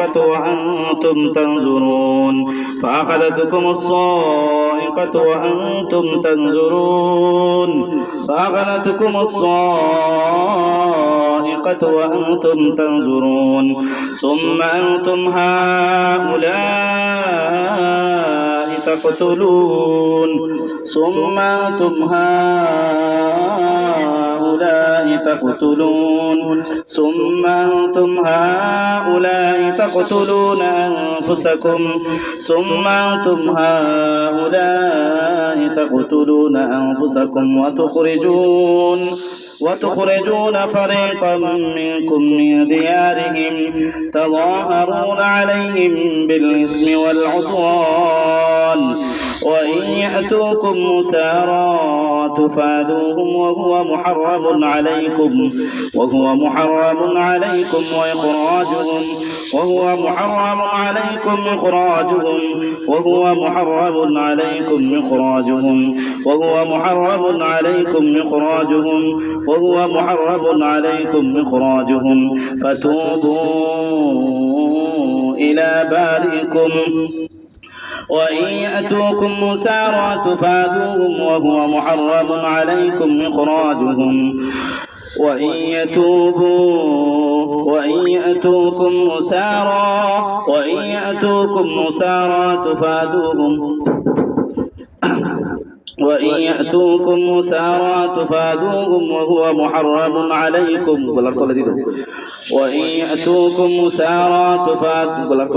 الصاعقة وأنتم تنظرون فأخذتكم الصاعقة وأنتم تنظرون فأخذتكم الصاعقة وأنتم تنظرون ثم أنتم هؤلاء تقتلون ثم أنتم هؤلاء تقتلون ثم أنتم هؤلاء تقتلون أنفسكم ثم أنتم هؤلاء تقتلون أنفسكم وتخرجون فريقا منكم من ديارهم تظاهرون عليهم بالإثم والعدوان وإن يأتوكم مسارى تفادوهم وهو محرم عليكم إخراجهم فتوبوا إلى بارئكم وإن يأتوكم مسارى تفادوهم وهو محرم عليكم إخراجهم وإن يأتوكم مسارى تفادوهم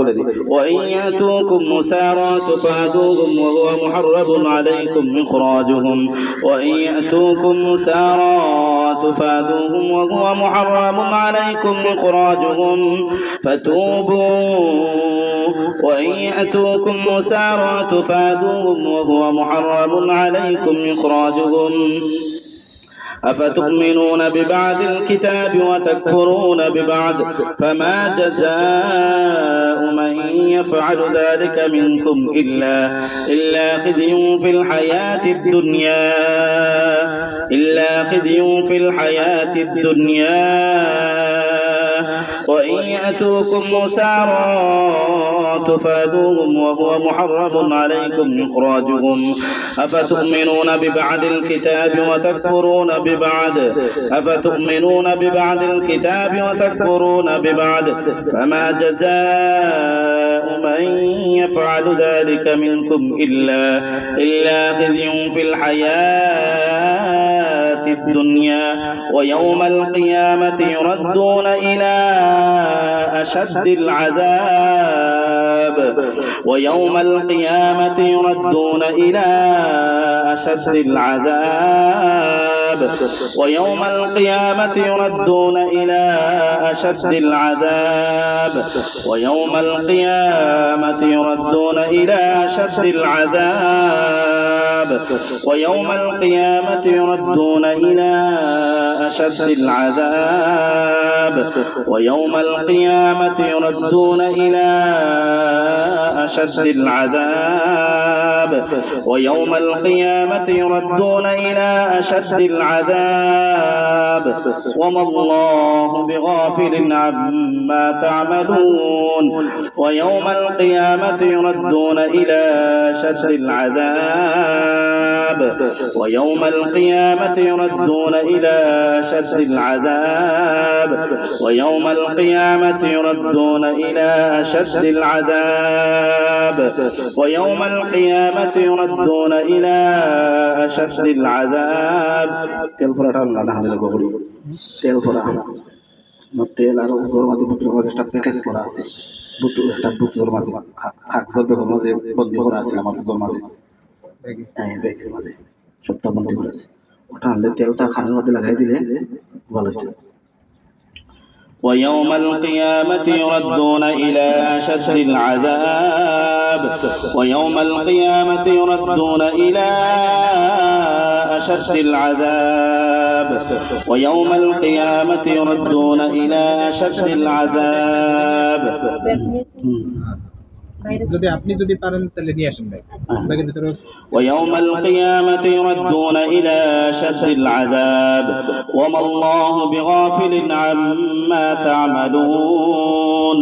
وهو محرم عليكم إخراجهم وإن يأتوكم مسارى تفادوهم وهو محرم عليكم إخراجهم فتوبوا وإن يأتوكم مسارى تفادوهم وهو محرم عليكم إخراجهم أفتؤمنون ببعض الكتاب وتكفرون ببعض فما جزاء من يفعل ذلك منكم إلا خزي في الحياة الدنيا وإن يأتوكم مسارى تفادوهم وهو محرم عليكم إخراجهم أفتؤمنون ببعض الكتاب وتكفرون ببعض فما جزاء من يفعل ذلك منكم إلا خزي في الحياة الدنيا ويوم القيامة يردون إلى أشد العذاب وما الله بغافل عما تعملون ويوم القيامة يردون إلى أشد العذاب তেল ভরা তেল আর উপর মাঝে বুকের মাঝে একটা প্যাকেজ করা আছে বুকের মাঝে কাগজের ব্যাগের মাঝে বন্দি করা আছে আমার বুকের মাঝে ব্যাগের মাঝে সবটা বন্দি করা আছে ওটা আনলে তেলটা খানের মধ্যে লাগাই দিলে ভালো হতো ويوم القيامة يردون إلى أشد العذاب ويوم القيامة يردون إلى أشد العذاب ويوم القيامة يردون إلى أشد العذاب যদি আপনি যদি পারেন তাহলে নিয়ে আসেন ভাই ব্যাগের ভিতরে ويوم القيامة يردون إلى أشد العذاب وما الله بغافل عما تعملون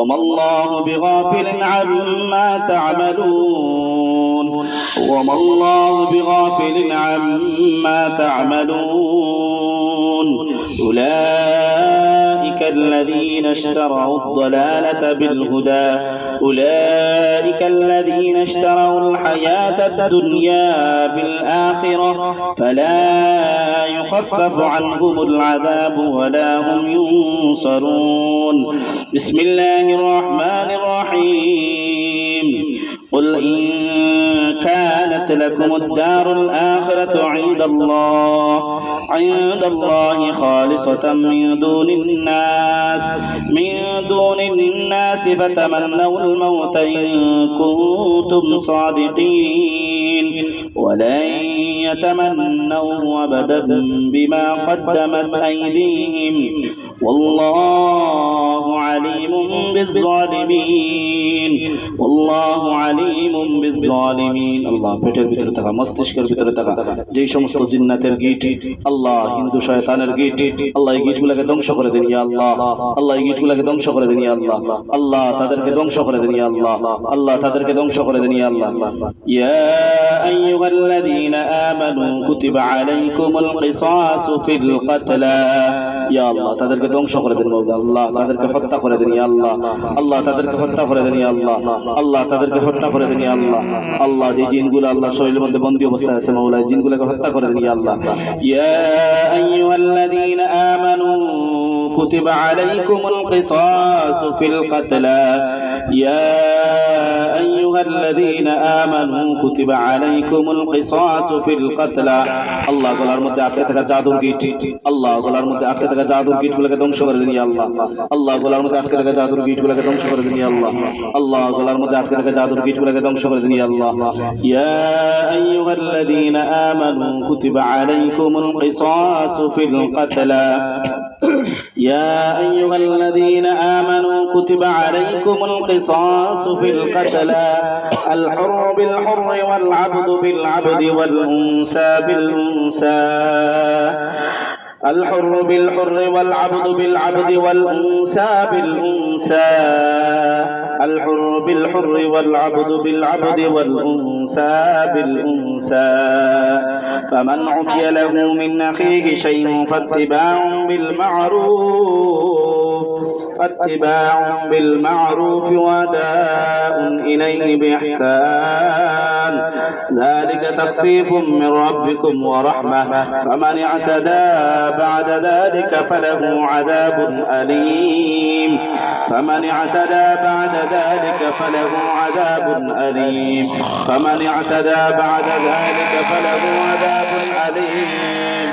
وما الله بغافل عما تعملون وما الله بغافل عما تعملون أولئك الذين اشتروا الضلالة بالهدى أولئك الذين اشتروا الحياة الدنيا بالآخرة فلا يخفف عنهم العذاب ولا هم ينصرون بسم الله الرحمن الرحيم قل إن كانت لكم الدار الآخرة عند الله خالصة من دون الناس فتمنوا الموت إن كنتم صادقين ولن يتمنوه أبدا بما قدمت أيديهم والله عليم بالظالمين আল্লাহ পেটের ভিতরে থাকা মস্তিষ্কের ভিতরে থাকা যেই সমস্ত জিন্নাতের গিট আল্লাহ হিন্দু শয়তানের গিট আল্লাহ এই গিটগুলোকে ধ্বংস করে দিন ইয়া আল্লাহ আল্লাহ এই গিটগুলোকে ধ্বংস করে দিন ইয়া আল্লাহ আল্লাহ তাদেরকে ধ্বংস করে দিন ইয়া আল্লাহ আল্লাহ তাদেরকে ধ্বংস করে দিন ইয়া আল্লাহ ইয়া আইয়ুহাল্লাযীনা আমানু কুতিবা আলাইকুমুল কিসাসু ফিল কতলা ইয়া আল্লাহ তাদেরকে ধ্বংস করে দিন মাওলা আল্লাহ তাদেরকে হত্যা করে দিন ইয়া আল্লাহ আল্লাহ তাদেরকে হত্যা করে দিন ইয়া আল্লাহ আল্লাহ তাদেরকে হত্যা করে দিন ইয়া আল্লাহ আল্লাহ যে জিনগুলো আল্লাহ শরীরের মধ্যে বন্দী অবস্থায় আছে মাওলা জিনগুলোকে হত্যা করে দিন ইয়া আল্লাহ ইয়া আইয়ুহাল্লাযীনা আমানু কুতিবা আলাইকুমুল কিসাসু ফিল কতলা ইয়া আইয়ুহাল্লাযীনা আমানু কুতিবা আলাইকুমুল কিসাসু ফিল কতলা আল্লাহ গলার মধ্যে আটকে থাকা জাদুর গিট আল্লাহ গলার মধ্যে আটকে থাকা জাদুর গিটগুলোকে ধ্বংস করে দিন ইয়া আল্লাহ আল্লাহ গলার মধ্যে আটকে থাকা জাদুর গিটগুলোকে ধ্বংস করে দিন ইয়া আল্লাহ আল্লাহ গলার মধ্যে আটকে থাকা জাদুর গিটগুলোকে ধ্বংস করে দিন ইয়া আল্লাহ ইয়া আইয়ুহাল্লাযীনা আমানু কুতিবা আলাইকুমুল কিসাসু ফিল কতলা يا أيها الذين آمنوا كتب عليكم القصاص في القتلى الحر بالحر والعبد بالعبد والأنثى بالأنثى الحر بالحر والعبد بالعبد والأنثى بالأنثى الحر بالحر والعبد بالعبد والأنثى بالأنثى فمن عفي له من أخيه شيء فاتباع بالمعروف وأداء إليه بإحسان ذلك تخفيف من ربكم ورحمة فمن اعتدى بعد ذلك فله عذاب أليم فمن اعتدى بعد ذلك فله عذاب أليم فمن اعتدى بعد ذلك فله عذاب أليم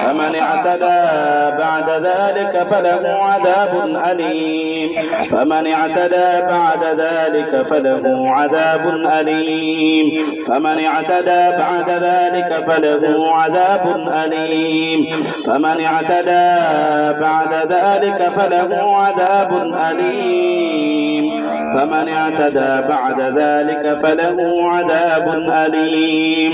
فمن اعتدى بعد ذلك فله عذاب أليم فمن اعتدى بعد ذلك فله عذاب أليم فمن اعتدى بعد ذلك فله عذاب أليم فمن اعتدى بعد ذلك فله عذاب أليم فمن اعتدى بعد ذلك فله عذاب أليم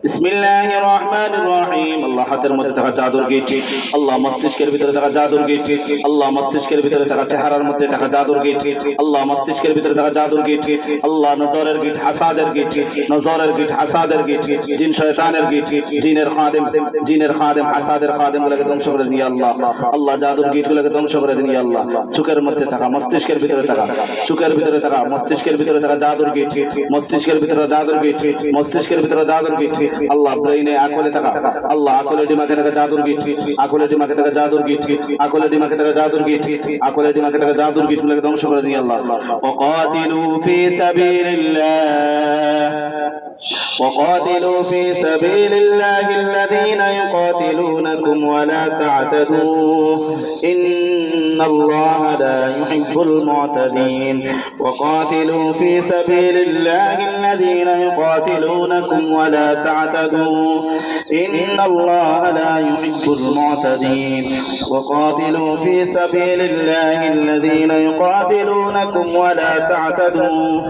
بسم الله الرحمن الرحيم الله হাতের মধ্যে থাকা জাদুর গিট আল্লাহ মস্তিষ্কের ভিতরে থাকা জাদুর গিট আল্লাহ মস্তিষ্কের ভিতরে থাকা চেহারার মধ্যে থাকা জাদুর গিট আল্লাহ মস্তিষ্কের ভিতরে থাকা জাদুর গিট আল্লাহ নজরের গিট হাসাদের গিট নজরের গিট হাসাদের গিট জিন শয়তানের গিট জিনের খাদেম হাসাদের খাদেমগুলোকে ধ্বংস করে দিন আল্লাহ আল্লাহ জাদুর গিটগুলোকে ধ্বংস করে দিন আল্লাহ চোখের মধ্যে থাকা মস্তিষ্কের ভিতরে থাকা চোখের ভিতরে থাকা মস্তিষ্কের ভিতরে থাকা জাদুর গিট মস্তিষ্কের ভিতরে জাদুর গিট মস্তিষ্কের ভিতরে জাদুর গিট আল্লাহ ব্রেইনে আকলে থাকা আল্লাহ আকলে দিমাগে থাকা জাদুর গিট আকলে দিমাগে থাকা জাদুর গিট আকলে দিমাগে থাকা জাদুর গিট আকলে দিমাগে থাকা জাদুর গিটগুলোকে ধ্বংস করে দিন আল্লাহ ওয়াকাতিলু ফি সাবিলিল্লাহ وقاتلوا في سبيل الله الذين يقاتلونكم ولا تعتدوا إن الله لا يحب المعتدين وقاتلوا في سبيل الله الذين يقاتلونكم ولا تعتدوا إن الله لا يحب المعتدين وقاتلوا في سبيل الله الذين يقاتلونكم ولا تعتدوا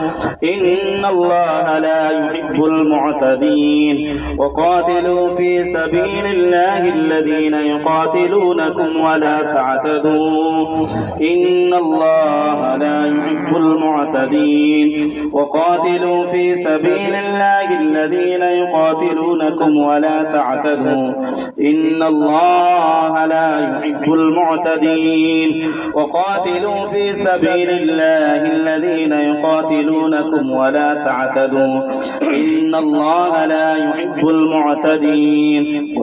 إن الله لا يحب المعتدين وقاتلوا في سبيل الله الذين يقاتلونكم ولا تعتدوا إن الله لا يحب المعتدين وقاتلوا في سبيل الله الذين يقاتلونكم ولا تعتدوا إن الله لا يحب المعتدين وقاتلوا في سبيل الله الذين يقاتلونكم ولا تعتدوا إن الله لا يحب المعتدين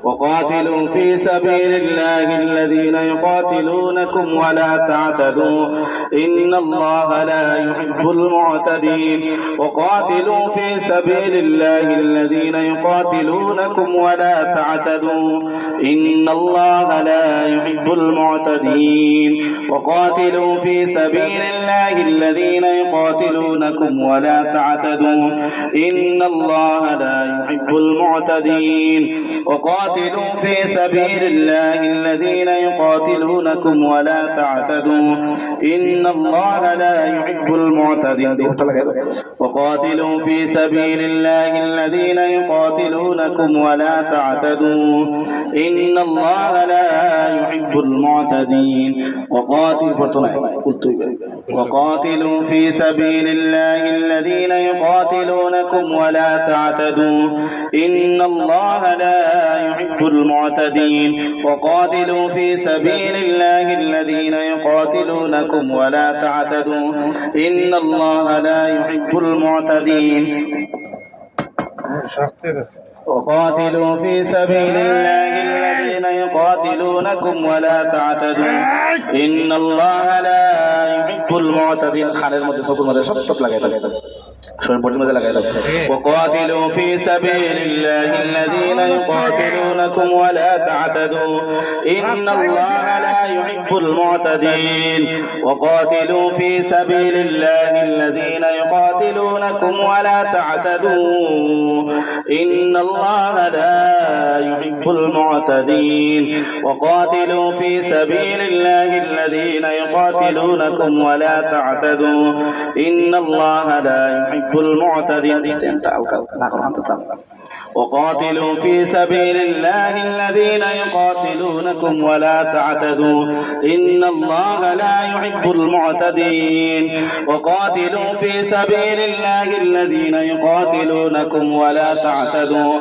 وقاتلوا في سبيل الله الذين يقاتلونكم ولا تعتدوا إن الله لا يحب المعتدين وقاتلوا في سبيل الله الذين يقاتلونكم ولا تعتدوا إن الله لا يحب المعتدين وقاتلوا في سبيل الله الذين يقاتلونكم ولا تعتدوا إن الله لا يحب المعتدين وقاتلوا في سبيل الله الذين يقاتلونكم ولا تعتدوا إن الله لا يحب المعتدين وقاتلوا في سبيل الله الذين يقاتلونكم ولا تعتدوا إن الله لا يحب المعتدين وقاتلوا في سبيل الله الذين يقاتلونكم ولا تعتدوا إن الله لا يحب المعتدين وقاتلوا في سبيل الله الذين يقاتلونكم ولا تعتدوا إن الله لا يحب المعتدين وقاتلوا في سبيل الله الذين يقاتلونكم ولا تعتدوا إن الله لا يحب المعتدين وقاتلوا في سبيل الله الذين يقاتلونكم ولا تعتدوا إن الله لا يحب المعتدين وقاتلوا في سبيل الله الذين يقاتلونكم ولا تعتدوا إن الله لا يحب المعتدين وقاتلوا في سبيل الله الذين يقاتلونكم ولا تعتدوا إن الله لا يحب المعتدين وقاتلوا في سبيل الله الذين يقاتلونكم ولا تعتدوا إن الله لا يحب المعتدين وقاتلوا في سبيل الله الذين يقاتلونكم ولا تعتدوا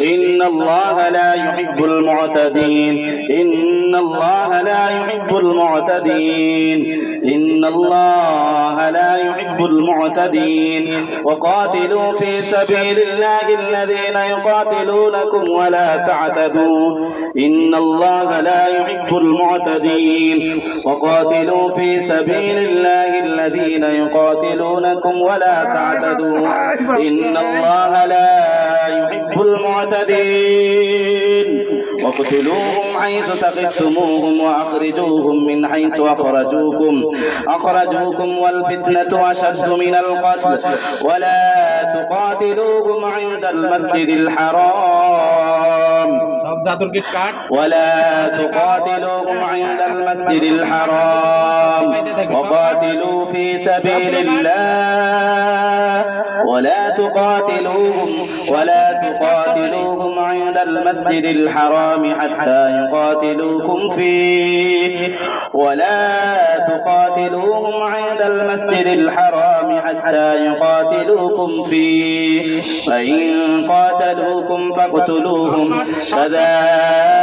إن الله لا يحب المعتدين إن الله لا يحب المعتدين إن الله لا يحب المعتدين وقاتلوا في سبيل الله الذين يقاتلونكم ولا تعتدوا إن الله لا يحب المعتدين وقاتلوا في سبيل الله الذين يقاتلونكم ولا تعتدوا إن الله لا يحب المعتدين واقتلوهم حيث ثقفتموهم وأخرجوهم من حيث أخرجوكم والفتنة أشد من القتل ولا تقاتلوهم عند المسجد الحرام ولا تقاتلوهم عند المسجد الحرام وقاتلوا في سبيل الله ولا تقاتلوهم عند المسجد الحرام حتى يقاتلوكم فيه ولا تقاتلوهم عند المسجد الحرام حتى يقاتلوكم فيه فإن قاتلوكم فاقتلوهم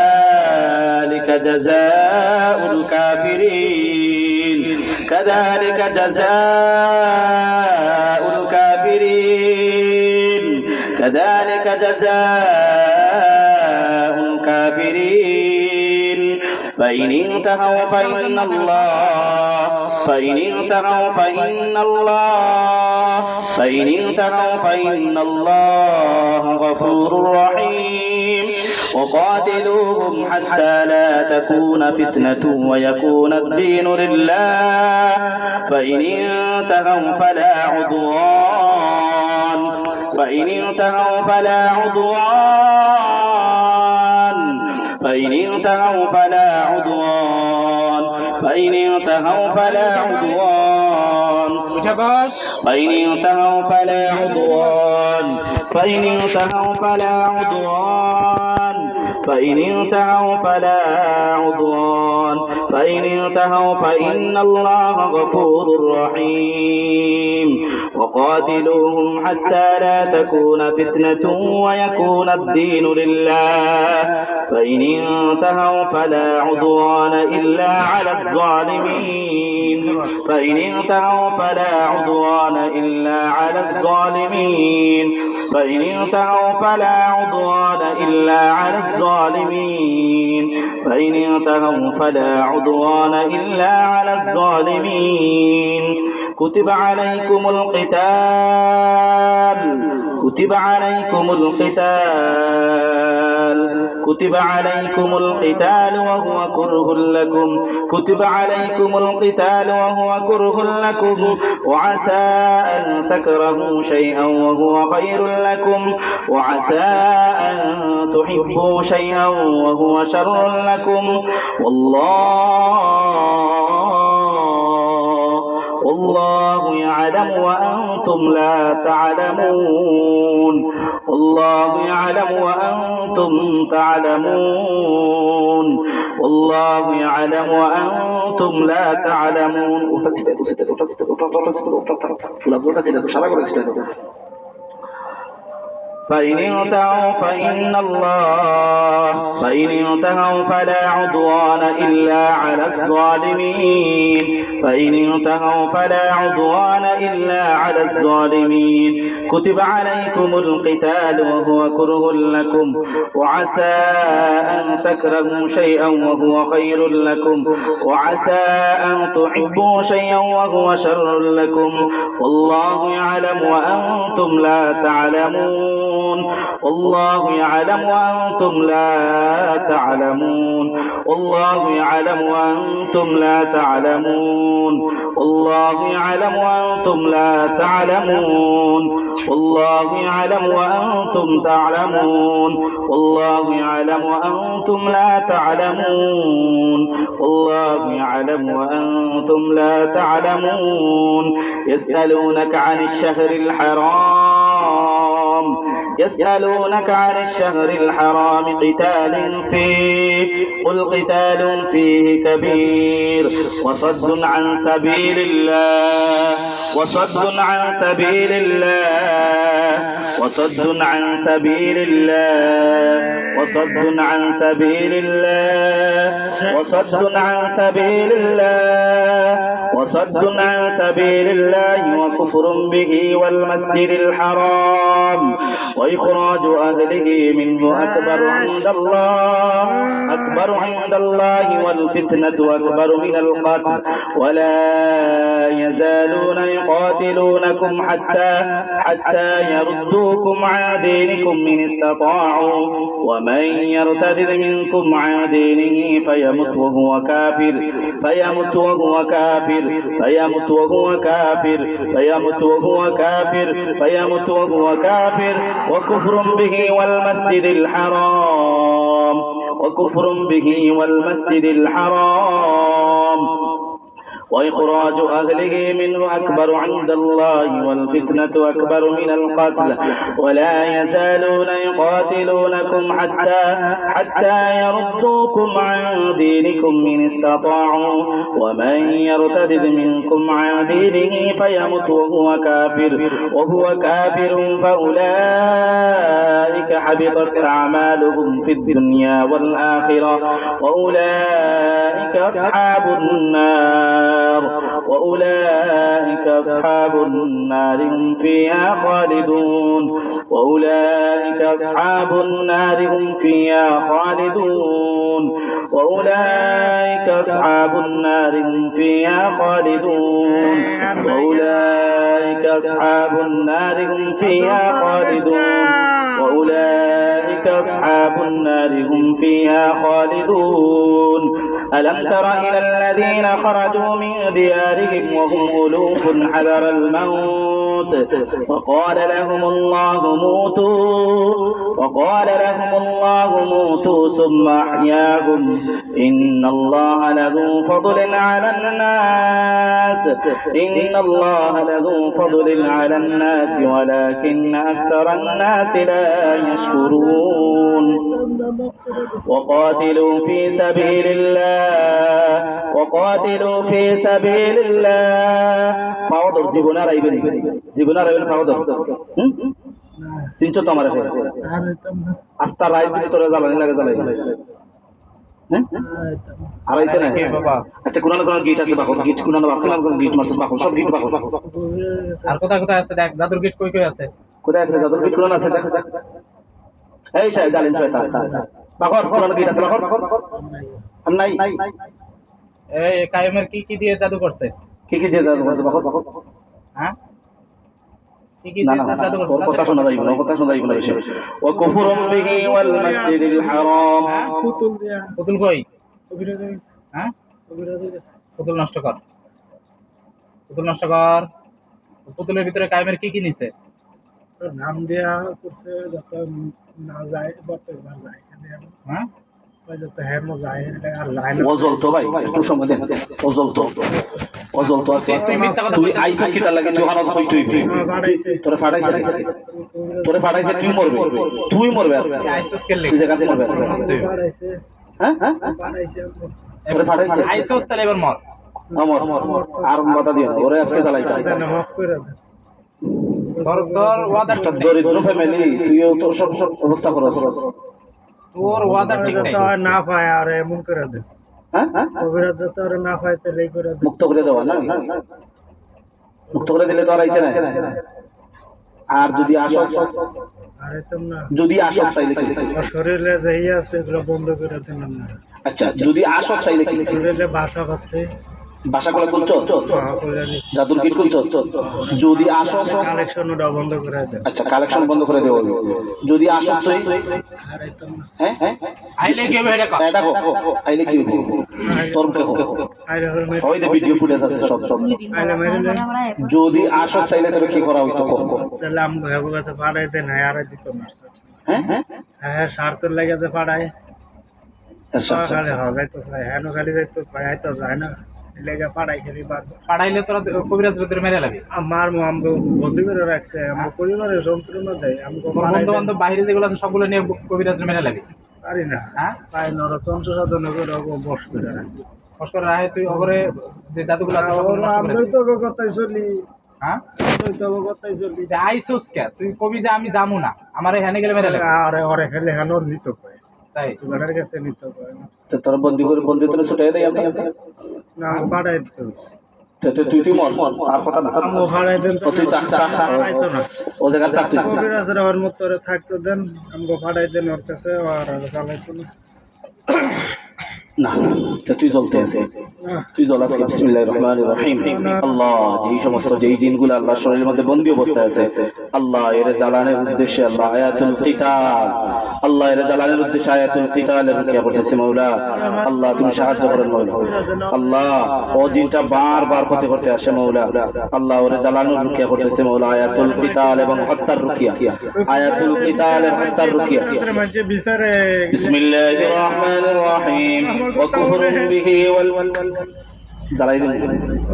كذلك جزاء الكافرين كذلك جزاء الكافرين كذلك جزاء الكافرين فإن انتهوا فإن الله غفور رحيم وقاتلوهم حتى لا تكون فتنة ويكون الدين لله فإن انتهوا فلا عدوان فإن انتهوا فلا عدوان فإن انتهوا فلا عدوان فإن انتهوا فلا عدوان فإن انتهوا فلا عدوان فإن انتهوا فلا عدوان فإن انتهوا فلا عدوان فإن الله غفور رحيم وقاتلوهم حتى لا تكون فتنة ويكون الدين لله فإن انتهوا فلا عدوان إلا على الظالمين كتب عليكم القتال وهو كره لكم وعسى أن تكرهوا شيئا وهو خير لكم وعسى أن تحبوا شيئا وهو شر لكم والله يعلم وأنتم لا تعلمون فإن انتهوا فلا عدوان إلا على الظالمين كتب عليكم القتال وهو كره لكم وعسى أن تكرهوا شيئا وهو خير لكم وعسى أن تحبوا شيئا وهو شر لكم والله يعلم وأنتم لا تعلمون يسألونك عن الشهر الحرام قتال فيه قل قتال فيه كبير وصد عن سبيل الله وكفر به والمسجد الحرام وإخراج أهله منه أكبر عند الله والفتنة أكبر من القتل ولا يزالون يقاتلونكم حتى يردوكم عن دينكم إن استطاعوا ومن يرتد منكم عن دينه فيمت وهو كافر وكفر به والمسجد الحرام وإخراج أهله منه أكبر عند الله والفتنة أكبر من القتل ولا يزالون يقاتلونكم حتى يردوكم عن دينكم إن استطاعوا ومن يرتد منكم عن دينه فيمت وهو كافر فأولئك حبطت أعمالهم في الدنيا والآخرة وأولئك أصحاب النار هم فيها خالدون ألم تر إلى الذين خرجوا من ديارهم وهم ألوف حذر الموت وقال لهم الله موتوا ثم أحياهم إن الله لذو فضل على الناس ولكن أكثر الناس لا يشكرون وقاتلوا في سبيل الله ফাওদর জীবন আর আইবেন ফাওদর সিনচো তো আমার আস্তা রাই দিতে তোরা জ্বালানি লাগে হ্যাঁ আড়াইতে না বাবা আচ্ছা কোন গিট আছে বাকো গিট কোন গিট মারছে বাকো সব গিট বাকো আর কোথায় আছে দেখ জাদুর গেট কই আছে কোথায় আছে জাদুর গিট কোন আছে দেখ এই জালেন শয়তান বাকো কোন গিট আছে বাকো আর নাই এই কায়েমের কি দিয়ে জাদু করছে কি দিয়ে জাদু করছে বাকো হ্যাঁ কি না দিয়ে না জাদু করছে কথা শোনা যাইবে না বেশি ওয়া কুফরুম বিহি ওয়াল মাসজিদিল হারাম পুতুল কই হ্যাঁ পুতুল নষ্ট কর পুতুলের ভিতরে কায়েমের কি নিছে নাম দেয়া করছে যাতে না যায় প্রত্যেকবার যায় এখানে হ্যাঁ যাতে হেমো যায় আর যায় না অজল তো ভাই একটু সময় দেন অজল তো আছে তুই আইসা কিটা লাগে জোহানা কই তুই বাড়াইছে তোরে ফাড়াইছে তুই মরবে আজকে আইসোস কে তুই জায়গা মরবে আজকে বাড়াইছে হ্যাঁ বাড়াইছে তোরে ফাড়াইছে আইসোস তাহলে এবার মর আমর আর কথা দিও না ওরে আজকে জ্বালাইতে দেন মাফ করে দেন তোর ওয়াদার একটা ঠিক নাই দরিদ্র ফ্যামিলি তুইও তো সব অবস্থা করছ তোর ওয়াদার ঠিক নাই যাতে না পায় আর এমন করে দেন হ্যাঁ কবিরাজ যাতে আর না পায় তাহলে এই করে দেন মুক্ত করে দেওয়া না মুক্ত করে দিলে তো আর আইতে না আর যদি আসস আর এতম না তাইলে কি আর শরীরে যাই আছে এগুলো বন্ধ করে দেন আপনারা আচ্ছা যদি আসস তাইলে কি শরীরে বাসা পাচ্ছে ভাষা করে বলছো জাদুর গিট করছো যদি আসস কালেকশন ওটা বন্ধ করে দেন আচ্ছা কালেকশন বন্ধ করে দেবো যদি আসস তুই আর এতম না হ্যাঁ আইলে কি হবে এটা কর এটা আইলে কি হইব তোর কে আইলে ওই যে ভিডিও ফুটেজ আছে সব আইলে মেরে যদি আসস তাইলে তোর কি করা হইতো তাহলে আমি ভেবো কাছে পাড়াই দেন হ্যাঁ আর দিত না হ্যাঁ হ্যাঁ স্বার্থের লেগে যে পাড়ায় আচ্ছা খালি যাইতো হ্যাঁ খালি যাইতো ভাই তো যায় না লেগে পাড়াই খালি বারবার পাড়াইলে তোরা কবিরাজ রোদের মেরে লাগবে আমার আমাকে বন্দি করে রাখছে আমার পরিবারের যন্ত্রণা দেয় আমি তোর বন্ধু বান্ধব বাইরে যেগুলো আছে সবগুলো নিয়ে কবিরাজ মেরে লাগবে পারি না হ্যাঁ পাই নরতন্ত্র সাধন করে বস করে রাখি কষ্ট করে রাহে তুই ওপরে যে জাদুগুলো আছে সবগুলো নষ্ট করে আমি দিবি। তো কথাই চলি হ্যাঁ আমি তো কথাই চলি যে আইসোস কে তুই কবি যে আমি যামু না আমার এখানে গেলে মেরে লাগবে আরে ওরে খেলে হেন নিত পায় তাই তোমার কাছে নিত পায় তোর বন্দি তোরে ছুটাই দেই আমরা না পাড়াই দিতে হচ্ছে তুই মর আর কথা না আমি ভাড়াই দেন তো তুই টাকা পাড়াইতো না ও জায়গা থাকতে কবিরাজের ওর মতো ওরে থাকতে দেন আমাকে ভাড়াই দেন ওর কাছে আর চালাইতো না না তুই জ্বলতে আছে তুই জ্বল আজকে বিসমিল্লাহির রহমানির রহিম আল্লাহ যেই সমস্ত যেই জিনগুলো আল্লাহ শরীরের মধ্যে বন্দী অবস্থায় আছে আল্লাহ এর জ্বালানোর উদ্দেশ্যে আল্লাহ আয়াতুল কিতাল আল্লাহ এর জ্বালানোর উদ্দেশ্যে আয়াতুল কিতালের রুকিয়া করতেছে মাওলা আল্লাহ তুমি সাহায্য করেন মাওলা আল্লাহ ও জিনটা বারবার ক্ষতি করতে আসে মাওলা আল্লাহ ওরে জ্বালানোর রুকিয়া করতেছে মাওলা আয়াতুল কিতাল এবং হত্যার রুকিয়া আয়াতুল কিতালের হত্যার রুকিয়া মানুষ বিচারে বিসমিল্লাহির রহমানির রহিম ওয়া কুফরুম বিহি ওয়াল জ্বালাই দিন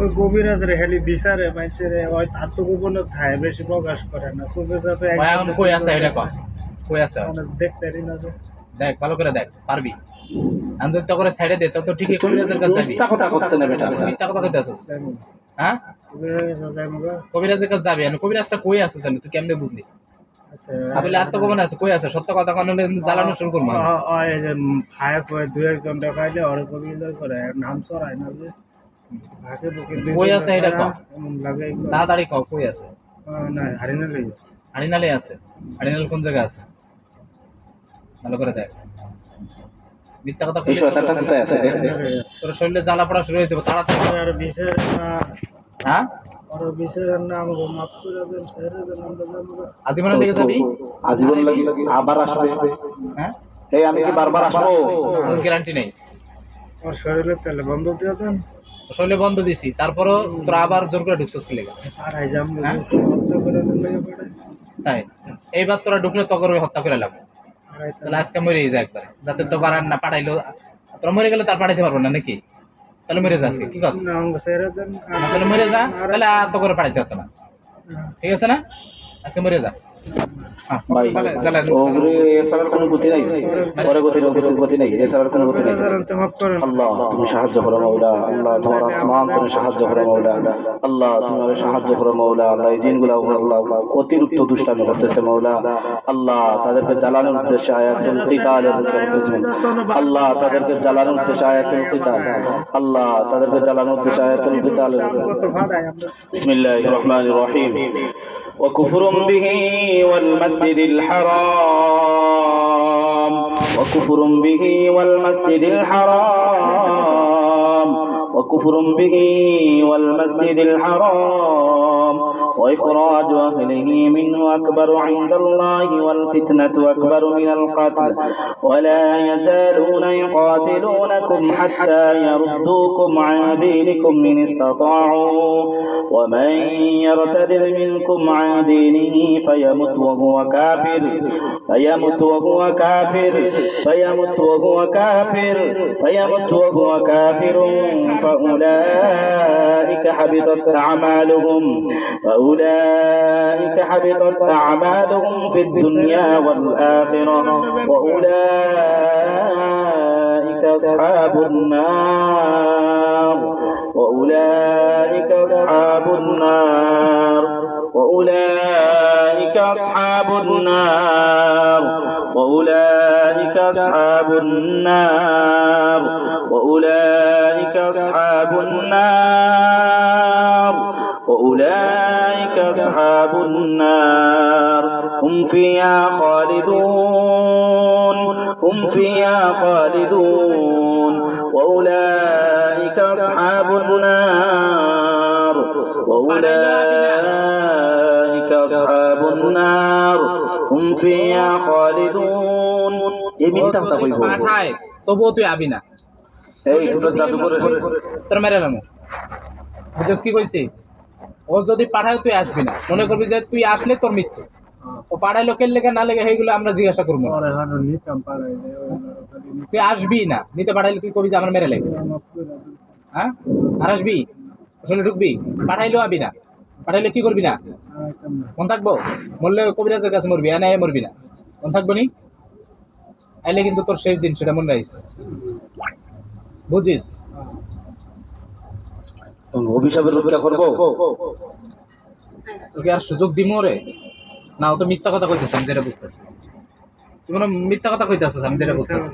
ওই কবিরাজের হেলি বিচারে মানুষের ওই আত্মগোপন থাকে বেশি প্রকাশ করে না চুপে চাপে ভাই এখন কই আছে এটা কর কই আছে দেখতে পারি না যে দেখ ভালো করে দেখ পারবি আমি যদি তো করে সাইডে দে তো ঠিকই কবিরাজের কাছে যাবি মিথ্যা কথা কষ্ট না বেটা মিথ্যা কথা কইতাছস যাইবো। হ্যাঁ কবিরাজের যাইবো গা। কবিরাজের কাছে যাবি আর কবিরাজটা কই আছে তাহলে তুই কেমনে বুঝলি আচ্ছা তাহলে আত্মগোপন আছে কই আছে সত্য কথা কানলে জ্বালানো শুরু করব এই যে ভাই কয় দুই একজন দেখাইলে ওর কবিরাজ করে নাম চড়ায় না যে ভাগে বুকে দুই কই আছে এটা কও? লাগে তাড়াতাড়ি কও কই আছে না হারিনা লই যাচ্ছে আড়িনালে আছে আড়িনাল কোন জায়গায় আছে ভালো করে দেখ মিথ্যা কথা এই কইলে শয়তানটা কোথায় আছে দেখ তোর শরীরে জ্বালা পড়া শুরু হয়ে যাবে তাড়াতাড়ি আর বিচার হ্যাঁ আর বিচারের নাম মাফ করে দেন ছেড়ে দেন আমরা যাবো গা। আজীবনের লেগে যাবি আজীবন লাগি আবার আসবে হ্যাঁ এই আমি কি বারবার আসবো কোনো গ্যারান্টি নেই আর শরীরে তেলে বন্ধ দিয়ে দেন শরীরে বন্ধ দিছি, তারপরও তোরা আবার জোর করে ঢুকছিস কি লেগে? পাড়ায় যাম হ্যাঁ? হত্যা করে লেগে পড়ে তাই এইবার তোরা ঢুকলে তখন হত্যা করে লাগবে। পাড়ায় তাহলে আজকে মরে যায় একবারে, যাতে তো পারার না পাঠাইলো, তোরা মরে গেলে তার পাঠাইতে পারবো না নাকি? তাহলে মরে যা আজকে, কি কস? না অঙ্গ ছেড়ে দেন তাহলে মরে যা, তাহলে আর তো করে পাঠাইতে হতো না, ঠিক আছে না? আজকে মরে যা। হ্যাঁ, ভাই জ্বালা ওগুলো এছাড়ার কোনো গতি নাই, পরে গতি নাই, কিছু গতি নাই, এছাড়ার কোনো গতি নাই। মাফ করেন আল্লাহ তুমি সাহায্য করো মৌলা, আল্লাহ তোমার আসমান তুমি সাহায্য করো মৌলা, আল্লাহ তুমি সাহায্য করো মৌলা। আল্লাহ এই জিনগুলা আল্লাহ অতিরিক্ত দুষ্টামি করতেছে মৌলা, আল্লাহ তাদেরকে জ্বালানোর উদ্দেশ্যে আয়াতুল কিতাল করতেছে আল্লাহ, তাদেরকে জ্বালানোর উদ্দেশ্যে আয়াতুল কিতাল, আল্লাহ তাদেরকে জ্বালানোর উদ্দেশ্যে আয়াতুল কিতাল। কত ভাড়ায় আমরা বিসমিল্লাহির রহমানির রহিম। وكفر به والمسجد الحرام وكفر به والمسجد الحرام وكفر به والمسجد الحرام وإخراج أهله منه أكبر عند الله والفتنة أكبر من القتل ولا يزالون يقاتلونكم حتى يردوكم عن دينكم إن استطاعوا ومن يرتد منكم عن دينه فيمت وهو كافر فيمت وهو كافر فيمت وهو كافر فيمت وهو كافر فأولئك حبطت أعمالهم فأولئك حبطت أعمالهم في الدنيا والآخرة وأولئك أصحاب النار وأولئك أصحاب النار وأولئك أصحاب النار وأولئك أصحاب النار وأولئك أصحاب النار وأولئك أصحاب النار هم فيها خالدون هم فيها خالدون وأولئك أصحاب النار وأولئك أصحاب النار هم فيها خالدون এই মিথ্যা কথা কইবো পাঠায় তবুও তুই আবি না, এই দুটো জাদু করে তোর মেরে নামো। বুঝছিস কি কইছি? ও যদি পাঠায় তুই আসবি না, মনে করবি যে তুই আসলে তোর মৃত্যু। ও পাড়ায় লোকের লেগে না লেগে সেইগুলো আমরা জিজ্ঞাসা করবো না। পরে হানো নিতাম পাড়ায় যায় ওই খালি তুই আসবি না, নিতে পাঠাইলে তুই কবি যে আমার মেরে লাগবে। মাফ করে দেন হ্যাঁ, আর আসবি আসলে ঢুকবি, পাঠাইলেও আবি না, পাঠাইলে কি করবি না? আইতাম না মন থাকবো, মরলে কবিরাজের কাছে মরবি, এনে মরবি না, মন থাকবো নি? আইলে কিন্তু তোর শেষ দিন, সেটা মনে রাখিস, বুঝিস? অভিশাপের রক্ষা করবো। তোকে আর সুযোগ দিমো রে না? ও তো মিথ্যা কথা কইতেছে, আমি যেটা বুঝতেছি। তুমি কোনো মিথ্যা কথা কইতেছ, আমি যেটা বুঝতেছি।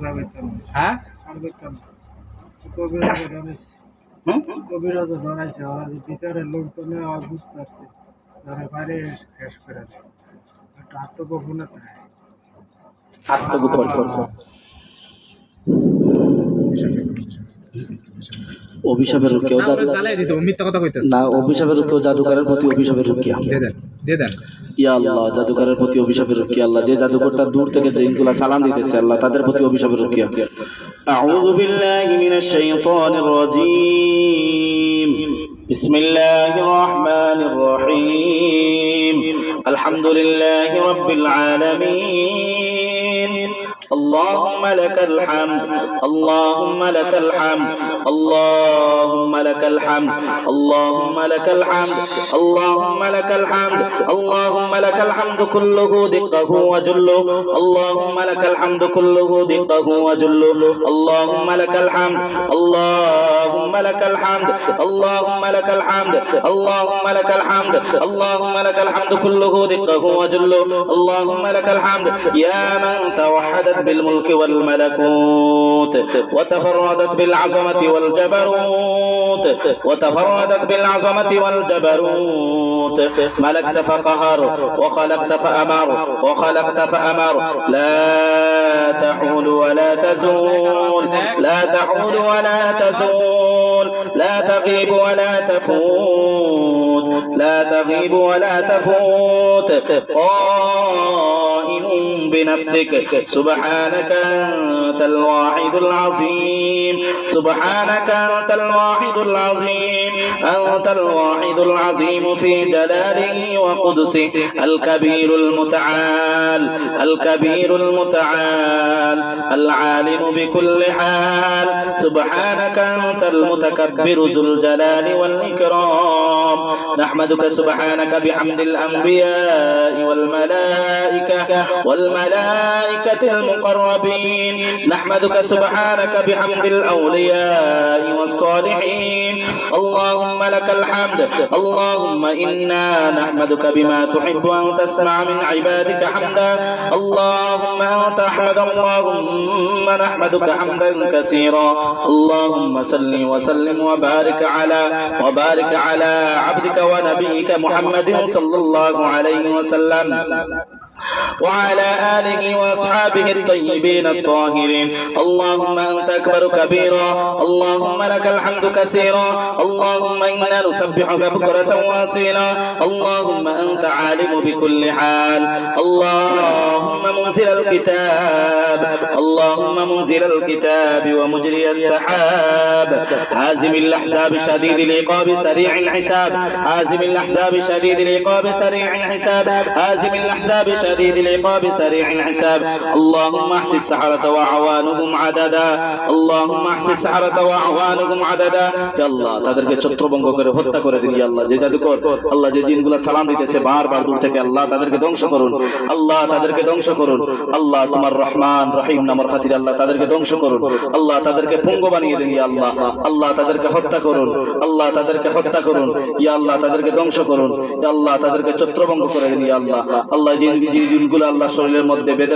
হ্যাঁ, আর করতাম না কবিরাজে ধরাইছে কবিরাজে ধরাইছে ওরা যে বিচারের লোকজনে আর বুঝতে পারছে তারা বাইরে শেষ করে দেয় একটা আত্মগোপনতা আত্মগোপন অভিশাপের কেউ না, ওরে জ্বালাই দিত, ও মিথ্যা কথা কইতেছে। না, অভিশাপের কেউ জাদুকরের প্রতি অভিশাপের রুকিয়া। দিয়ে দেন, দিয়ে দেন। ইয়া আল্লাহ, জাদুকরের প্রতি অভিশাপের রুকিয়া। আল্লাহ, যে জাদুকরটা দূর থেকে জিনগুলা চালান দিতেছে আল্লাহ, তাদের প্রতি অভিশাপের রুকিয়া। আউযু বিল্লাহি মিনাশ শাইতানির রাজীম। বিসমিল্লাহির রহমানির রহিম। আলহামদুলিল্লাহি রাব্বিল আলামিন। اللهم لك الحمد اللهم لك الحمد اللهم لك الحمد اللهم لك الحمد اللهم لك الحمد اللهم لك الحمد كله دقه وجله اللهم لك الحمد كله دقه وجله اللهم لك الحمد اللهم لك الحمد اللهم لك الحمد اللهم لك الحمد اللهم لك الحمد كله دقه وجله اللهم لك الحمد يا من توحدت بالملك والملكوت وتفردت بالعظمة والجبروت وتفردت بالعظمة والجبروت ملكت فقهر وخلقت فأمر وخلقت فأمر لا تحول ولا تزول لا تحول ولا تزول لا تغيب ولا تفوت لا تغيب ولا تفوت قائم بنفسك سبحانك أنت أنت الواحد العظيم سبحانك أنت الواحد العظيم أنت الواحد العظيم في جلاله وقدسه الكبير المتعال الكبير المتعال العالم بكل حال سبحانك أنت المتكبر ذو الجلال والإكرام نحمدك سبحانك بحمد الأنبياء والملائكة المقربين نحمدك سبحانك بحمد الأولياء والصالحين اللهم لك الحمد اللهم إنا نحمدك بما تحب أن تسمع من عبادك حمدا اللهم أنت أحمد اللهم نحمدك حمدا كثيرا اللهم صل وسلم وبارك على عبدك ونبيك محمد صلى الله عليه وسلم وعلى آله وأصحابه الطيبين الطاهرين اللهم أنت أكبر كبيرا اللهم لك الحمد كثيرا اللهم إنا نسبحك بكرة واصيلا اللهم أنت عالم بكل حال اللهم منزل الكتاب ومجري السحاب هازم الأحزاب شديد العقاب سريع الحساب هازم الأحزاب شديد العقاب سريع الحساب هازم الأحزاب شديد العقاب سريع الحساب اللهم احصي السحرة وأعوانهم عددا اللهم احصي السحرة وأعوانهم عددا يا الله তাদেরকে ছত্রভঙ্গ করে হত্যা করে দিন ইয়া আল্লাহ যে জাদুকর আল্লাহ যে জিনগুলো সালাম দিতেছে বারবার দূর থেকে আল্লাহ তাদেরকে ধ্বংস করুন আল্লাহ তাদেরকে ধ্বংস করুন আল্লাহ তোমার রহমান রহিম নামের খাতিরে আল্লাহ তাদেরকে ধ্বংস করুন আল্লাহ তাদেরকে পঙ্গু বানিয়ে দিন ইয়া আল্লাহ আল্লাহ তাদেরকে হত্যা করুন আল্লাহ তাদেরকে হত্যা করুন ইয়া আল্লাহ তাদেরকে ধ্বংস করুন ইয়া আল্লাহ তাদেরকে ছত্রভঙ্গ করে দিন ইয়া আল্লাহ আল্লাহ যে জিনগুলো আল্লাহ শরীরের মধ্যে বেঁধে